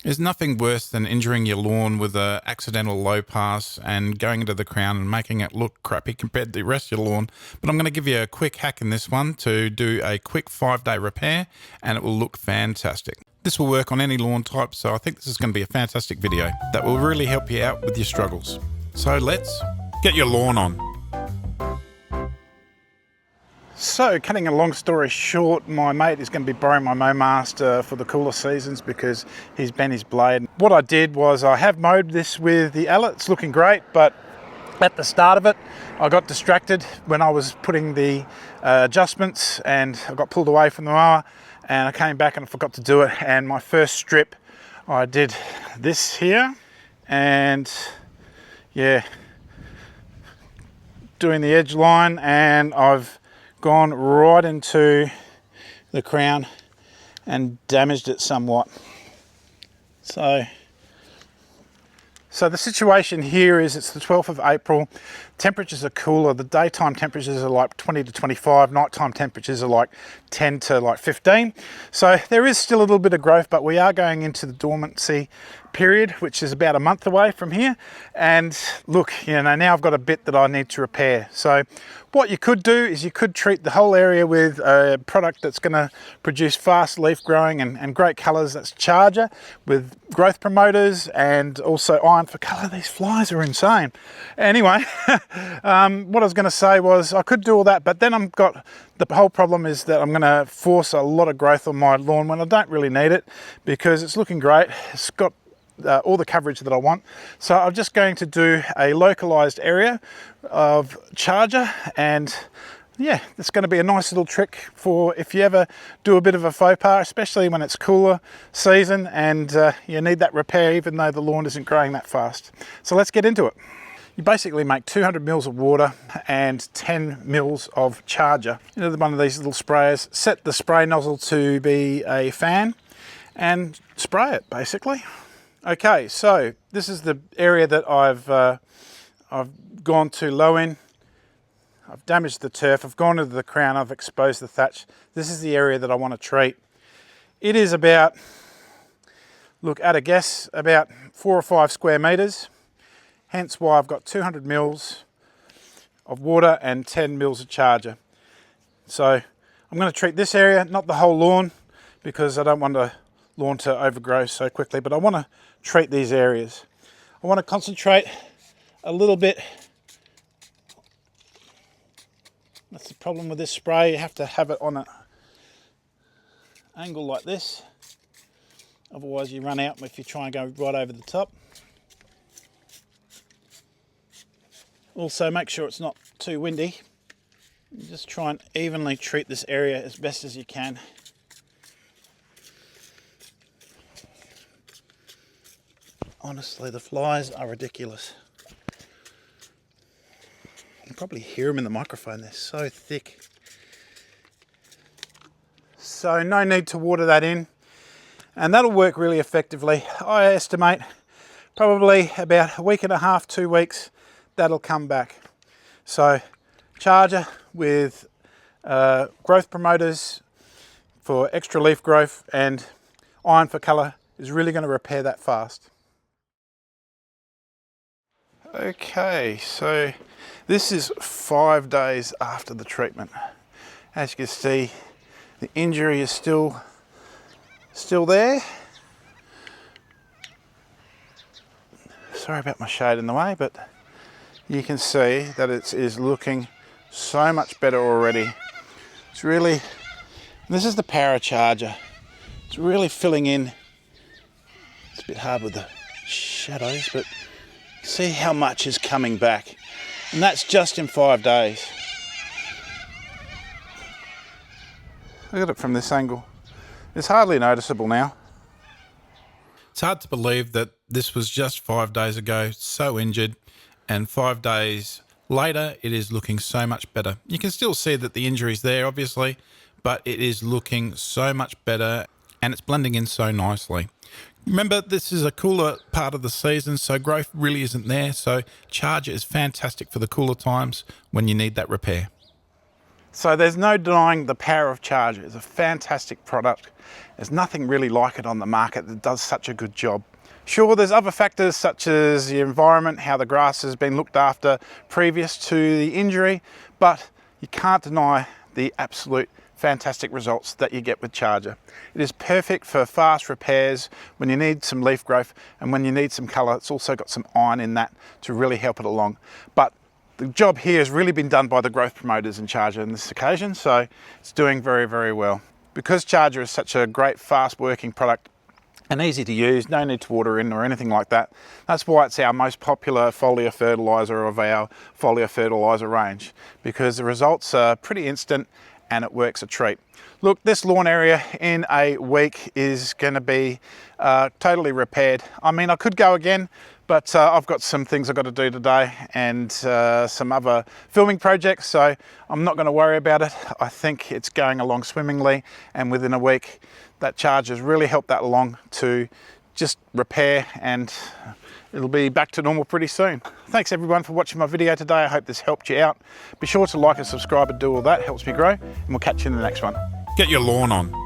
There's nothing worse than injuring your lawn with an accidental low pass and going into the crown and making it look crappy compared to the rest of your lawn. But I'm going to give you a quick hack in this one to do a quick 5-day repair, and it will look fantastic. This will work on any lawn type, so I think this is going to be a fantastic video that will really help you out with your struggles. So let's get your lawn on. So, cutting a long story short, my mate is going to be borrowing my mow master for the cooler seasons because he's bent his blade. What I did was I have mowed this with the Ella. It's looking great, but at the start of it, I got distracted when I was putting the adjustments, and I got pulled away from the mower, and I came back and I forgot to do it. And my first strip, I did this here, and yeah, doing the edge line, and I've gone right into the crown and damaged it somewhat. So the situation here is it's the 12th of April. Temperatures are cooler. The daytime temperatures are like 20 to 25. Nighttime temperatures are like 10 to like 15. So there is still a little bit of growth, but we are going into the dormancy period, which is about a month away from here. And look, now I've got a bit that I need to repair. So what you could do is you could treat the whole area with a product that's going to produce fast leaf growing and great colors. That's Charger with growth promoters and also Iron for Color. These flies are insane. Anyway, what I was going to say was I could do all that, but then the whole problem is that I'm going to force a lot of growth on my lawn when I don't really need it, because it's looking great. It's got all the coverage that I want. So I'm just going to do a localized area of Charger, and yeah, it's going to be a nice little trick for if you ever do a bit of a faux pas, especially when it's cooler season and you need that repair even though the lawn isn't growing that fast. So let's get into it. You basically make 200 mils of water and 10 mils of Charger into one of these little sprayers. Set the spray nozzle to be a fan and spray it basically. Okay, so this is the area that I've gone too low in. I've damaged the turf, I've gone into the crown, I've exposed the thatch. This is the area that I want to treat. It is about, look, at a guess, about 4 or 5 square meters. Hence why I've got 200 mils of water and 10 mils of Charger. So I'm going to treat this area, not the whole lawn, because I don't want the lawn to overgrow so quickly, but I want to treat these areas. I want to concentrate a little bit. That's the problem with this spray. You have to have it on an angle like this. Otherwise you run out if you try and go right over the top. Also make sure it's not too windy. Just try and evenly treat this area as best as you can. Honestly, the flies are ridiculous. You can probably hear them in the microphone, they're so thick. So no need to water that in, and that'll work really effectively. I estimate probably about a week and a half, 2 weeks, that'll come back. So Charger with growth promoters for extra leaf growth and Iron for Color is really going to repair that fast. Okay, so this is 5 days after the treatment. As you can see, the injury is still there. Sorry about my shade in the way, but you can see that it is looking so much better already. It's really, this is the power Charger. It's really filling in. It's a bit hard with the shadows, but see how much is coming back. And that's just in 5 days. Look at it from this angle. It's hardly noticeable now. It's hard to believe that this was just 5 days ago, so injured, and 5 days later it is looking so much better. You can still see that the injury's there, obviously, but it is looking so much better and it's blending in so nicely. Remember, this is a cooler part of the season, so growth really isn't there. So Charger is fantastic for the cooler times when you need that repair. So there's no denying the power of Charger. It's a fantastic product. There's nothing really like it on the market that does such a good job. Sure, there's other factors such as the environment, how the grass has been looked after previous to the injury, but you can't deny the absolute fantastic results that you get with Charger. It is perfect for fast repairs when you need some leaf growth and when you need some colour. It's also got some iron in that to really help it along. But the job here has really been done by the growth promoters in Charger on this occasion, so it's doing very, very well. Because Charger is such a great fast working product and easy to use, no need to water in or anything like that. That's why it's our most popular foliar fertiliser of our foliar fertiliser range, because the results are pretty instant and it works a treat. Look, this lawn area in a week is going to be totally repaired. I mean, I could go again, but I've got some things I've got to do today and some other filming projects, so I'm not going to worry about it. I think it's going along swimmingly, and within a week that Charger's really helped that along to just repair, and it'll be back to normal pretty soon. Thanks everyone for watching my video today. I hope this helped you out. Be sure to like and subscribe and do all that, helps me grow, and we'll catch you in the next one. Get your lawn on.